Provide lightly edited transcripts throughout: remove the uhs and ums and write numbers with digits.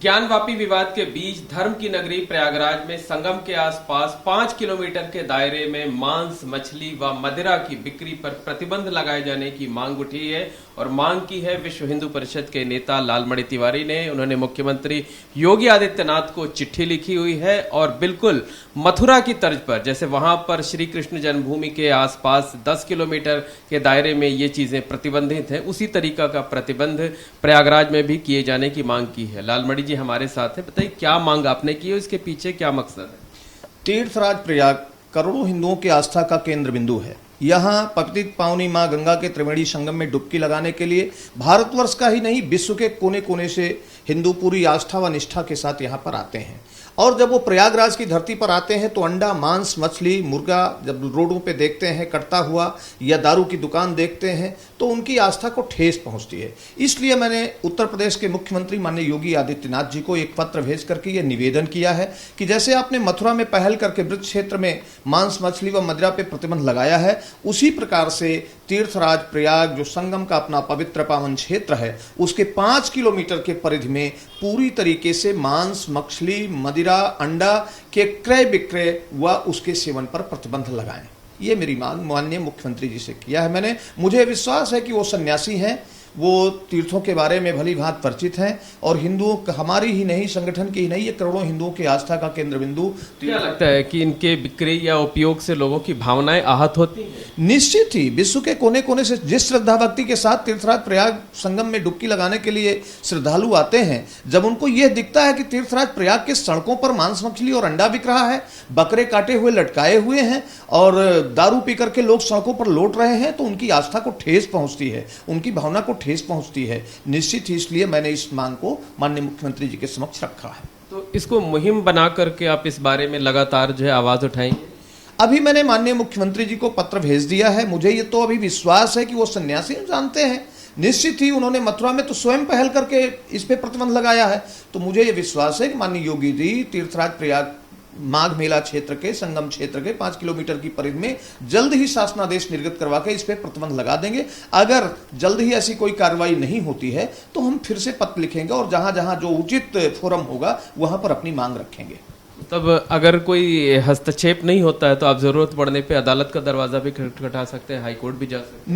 ज्ञानवापी विवाद के बीच धर्म की नगरी प्रयागराज में संगम के आसपास 5 किलोमीटर के दायरे में मांस, मछली व मदिरा की बिक्री पर प्रतिबंध लगाए जाने की मांग उठी है और मांग की है विश्व हिंदू परिषद के नेता लालमणि तिवारी ने। उन्होंने मुख्यमंत्री योगी आदित्यनाथ को चिट्ठी लिखी हुई है और बिल्कुल मथुरा की तर्ज पर, जैसे वहां पर श्री कृष्ण जन्मभूमि के आसपास 10 किलोमीटर के दायरे में ये चीजें प्रतिबंधित हैं, उसी तरीका का प्रतिबंध प्रयागराज में भी किए जाने की मांग की है। लालमणि जी हमारे साथ हैं, बताइए क्या मांग आपने की है, इसके पीछे क्या मकसद है? तीर्थराज प्रयाग करोड़ों हिंदुओं की आस्था का केंद्र बिंदु है। यहाँ पतित पावनी मां गंगा के त्रिवेणी संगम में डुबकी लगाने के लिए भारतवर्ष का ही नहीं विश्व के कोने कोने से हिंदू पूरी आस्था व निष्ठा के साथ यहाँ पर आते हैं। और जब वो प्रयागराज की धरती पर आते हैं तो अंडा, मांस, मछली, मुर्गा जब रोडों पे देखते हैं कटता हुआ या दारू की दुकान देखते हैं तो उनकी आस्था को ठेस पहुंचती है। इसलिए मैंने उत्तर प्रदेश के मुख्यमंत्री माननीय योगी आदित्यनाथ जी को एक पत्र भेज करके ये निवेदन किया है कि जैसे आपने मथुरा में पहल करके ब्रज क्षेत्र में मांस, मछली व मदिरा पे प्रतिबंध लगाया है, उसी प्रकार से तीर्थराज प्रयाग जो संगम का अपना पवित्र पावन क्षेत्र है, उसके 5 किलोमीटर के परिधि में पूरी तरीके से मांस, मछली, मदिरा, अंडा के क्रय विक्रय व उसके सेवन पर प्रतिबंध लगाएं। ये मेरी मांग माननीय मुख्यमंत्री जी से किया है मैंने। मुझे विश्वास है कि वो सन्यासी हैं, वो तीर्थों के बारे में भली भांति परिचित हैं और हिंदुओं हमारी ही नहीं, संगठन की ही नहीं, ये करोड़ों हिंदुओं की आस्था का केंद्र बिंदु। क्या लगता है कि इनके बिक्री या उपयोग से लोगों की भावनाएं आहत होती हैं? निश्चित ही विश्व के कोने कोने से जिस श्रद्धा भक्ति के साथ तीर्थराज प्रयाग संगम में डुबकी लगाने के लिए श्रद्धालु आते हैं, जब उनको यह दिखता है कि तीर्थराज प्रयाग के सड़कों पर मांस, मछली और अंडा बिक रहा है, बकरे काटे हुए लटकाए हुए हैं और दारू पी करके लोग सड़कों पर लौट रहे हैं, तो उनकी आस्था को ठेस पहुंचती है, उनकी भावना को ठेस पहुंचती है। निश्चित ही इसलिए मैंने इस मांग को माननीय मुख्यमंत्री जी के समक्ष रखा है। तो इसको मुहिम बना करके आप इस बारे में लगातार जो है आवाज उठाएंगे? अभी मैंने माननीय मुख्यमंत्री जी को पत्र भेज दिया है। मुझे ये तो अभी विश्वास है कि वो सन्यासी जानते हैं। निश्चित ही उन्होंने मथुरा में तो स्वयं पहल करके इस पे प्रतिबंध लगाया है, तो मुझे ये विश्वास है कि माननीय योगी जी तीर्थराज प्रयाग माघ मेला क्षेत्र के, संगम क्षेत्र के 5 किलोमीटर की परिधि में जल्द ही शासनादेश निर्गत करवा के इस पे प्रतिबंध लगा देंगे। अगर जल्द ही ऐसी कोई कार्रवाई नहीं होती है तो हम फिर से पत्र लिखेंगे और जहां जहां जो उचित फोरम होगा वहां पर अपनी मांग रखेंगे। तब अगर कोई हस्तक्षेप नहीं होता है तो आप जरूरत पड़ने पे अदालत का दरवाजा भी खटखटा सकते हैं, हाईकोर्ट भी जा सकते हैं?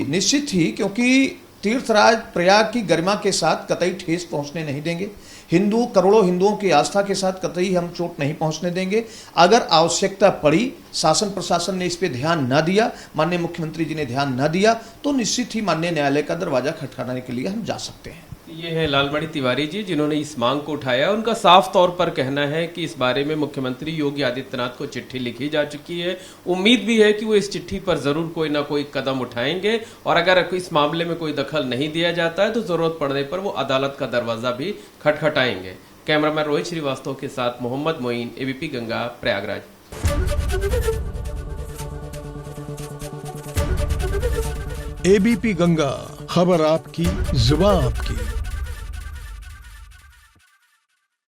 निश्चित ही, क्योंकि तीर्थराज प्रयाग की गरिमा के साथ कतई ठेस पहुंचने नहीं देंगे। हिंदू, करोड़ों हिंदुओं की आस्था के साथ कतई हम चोट नहीं पहुंचने देंगे। अगर आवश्यकता पड़ी, शासन प्रशासन ने इस पे ध्यान न दिया, माननीय मुख्यमंत्री जी ने ध्यान न दिया, तो निश्चित ही माननीय न्यायालय का दरवाजा खटखटाने के लिए हम जा सकते हैं। ये है लालमणि तिवारी जी जिन्होंने इस मांग को उठाया। उनका साफ तौर पर कहना है कि इस बारे में मुख्यमंत्री योगी आदित्यनाथ को चिट्ठी लिखी जा चुकी है। उम्मीद भी है कि वो इस चिट्ठी पर जरूर कोई ना कोई कदम उठाएंगे और अगर इस मामले में कोई दखल नहीं दिया जाता है तो जरूरत पड़ने पर वो अदालत का दरवाजा भी खटखटाएंगे। कैमरामैन रोहित श्रीवास्तव के साथ मोहम्मद मोइन, एबीपी गंगा, प्रयागराज। एबीपी गंगा, खबर आपकी, जुबान आपकी।